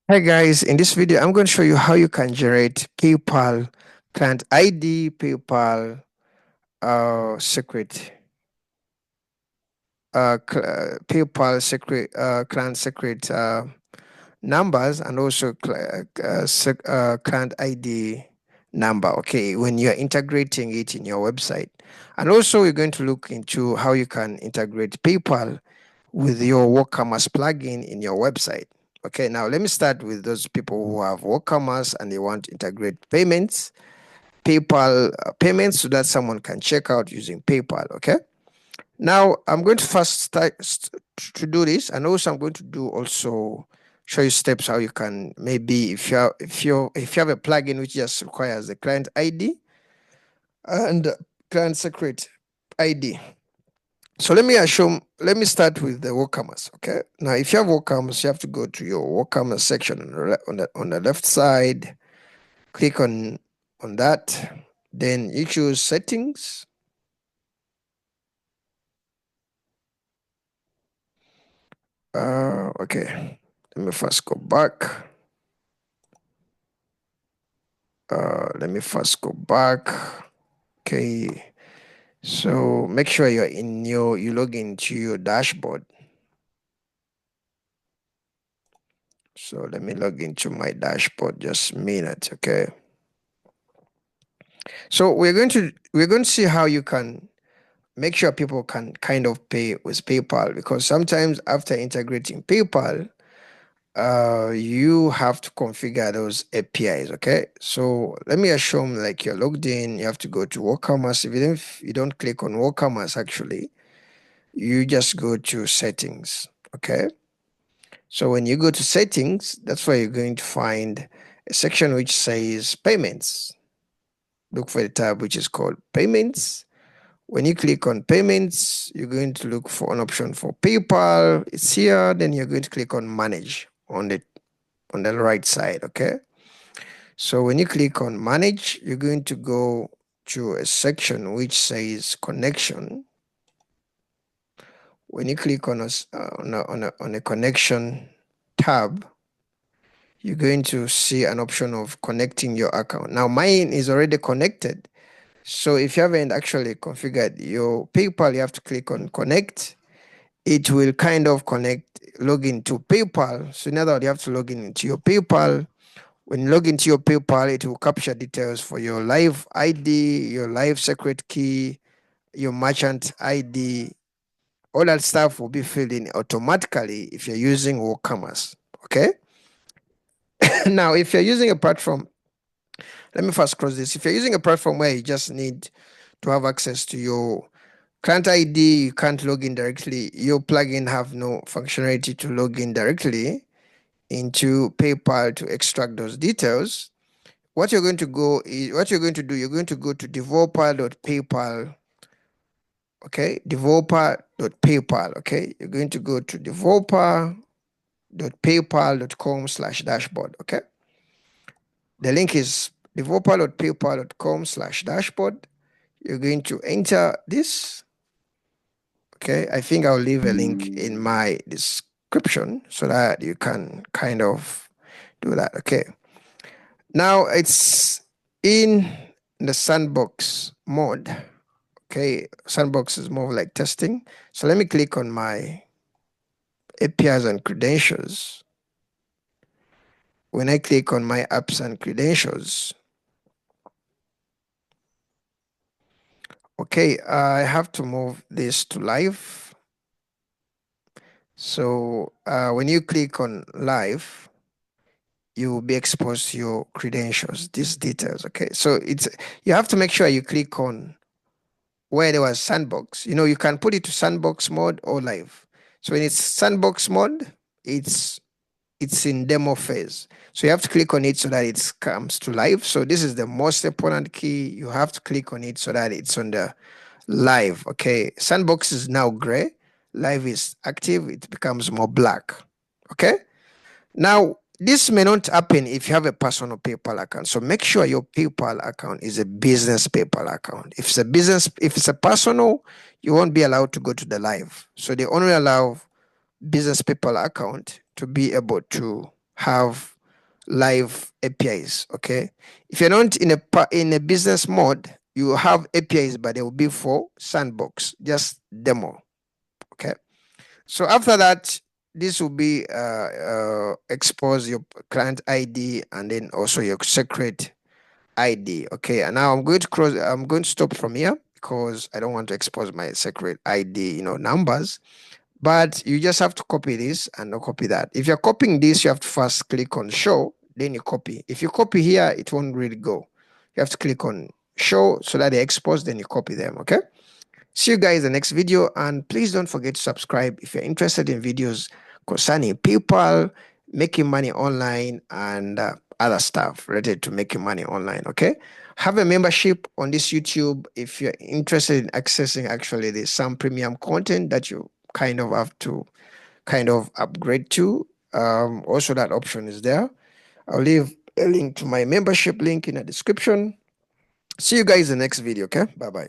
Hi guys, in this video I'm going to show you how you can generate PayPal client ID, PayPal secret, PayPal secret, client secret numbers, and also client ID number. Okay, when you're integrating it in your website, and also we're going to look into how you can integrate PayPal with your WooCommerce plugin in your website. Okay, now let me start with those people who have WooCommerce and they want to integrate payments, PayPal payments, so that someone can check out using PayPal. Okay, now I'm going to first start to do this, and also I'm going to do also show you steps how you can, maybe if you have a plugin which just requires the client ID and client secret ID. So let me start with the WooCommerce. Okay. Now, if you have WooCommerce, you have to go to your WooCommerce section on the left side. Click on that. Then you choose settings. Okay. Let me first go back. Let me first go back. Okay. So make sure you log into your dashboard. So let me log into my dashboard just a minute. Okay. So we're going to see how you can make sure people can kind of pay with PayPal, because sometimes after integrating PayPal, you have to configure those APIs. Okay, so let me assume like you're logged in. You have to go to WooCommerce. If you don't click on WooCommerce, actually, you just go to settings. Okay, so when you go to settings, that's where you're going to find a section which says payments. Look for the tab which is called payments. When you click on payments, you're going to look for an option for PayPal. It's here. Then you're going to click on manage on the right side. Okay. So when you click on manage, you're going to go to a section which says connection. When you click on a connection tab, you're going to see an option of connecting your account. Now mine is already connected. So if you haven't actually configured your PayPal, you have to click on connect. It will kind of log into PayPal. So now that you have to log into your PayPal. When you log into your PayPal, it will capture details for your live ID, your live secret key, your merchant ID. All that stuff will be filled in automatically if you're using WooCommerce. Okay. Now, if you're using a platform, let me first cross this. If you're using a platform where you just need to have access to your client ID, you can't log in directly. Your plugin have no functionality to log in directly into PayPal to extract those details. What you're going to do, you're going to go to developer.paypal. Okay, developer.paypal. Okay, you're going to go to developer.paypal.com/dashboard. Okay, the link is developer.paypal.com/dashboard. You're going to enter this. Okay, I think I'll leave a link in my description so that you can kind of do that. Okay, now it's in the sandbox mode. Okay, sandbox is more like testing. So let me click on my APIs and credentials. When I click on my apps and credentials, okay, I have to move this to live. So when you click on live, you will be exposed to your credentials, these details. Okay, so you have to make sure you click on where there was sandbox. You can put it to sandbox mode or live. So when it's sandbox mode, it's in demo phase. So you have to click on it so that it comes to live. So this is the most important key. You have to click on it so that it's on the live. Okay, sandbox is now gray, live is active, it becomes more black. Okay, now this may not happen if you have a personal PayPal account. So make sure your PayPal account is a business PayPal account. If it's a personal, you won't be allowed to go to the live. So they only allow business PayPal account to be able to have live APIs. Okay, if you're not in a business mode, you have APIs, but they will be for sandbox, just demo. Okay, so after that, this will be expose your client ID and then also your secret ID. Okay, and now I'm going to stop from here because I don't want to expose my secret ID, numbers. But you just have to copy this and not copy that. If you're copying this, you have to first click on show, then you copy. If you copy here, it won't really go. You have to click on show so that they expose, then you copy them. Okay. See you guys in the next video, and please don't forget to subscribe if you're interested in videos concerning PayPal, making money online, and other stuff related to making money online. Okay, have a membership on this YouTube if you're interested in accessing actually there's some premium content that you kind of have to upgrade to. Also, that option is there. I'll leave a link to my membership link in the description. See you guys in the next video. Okay, bye bye.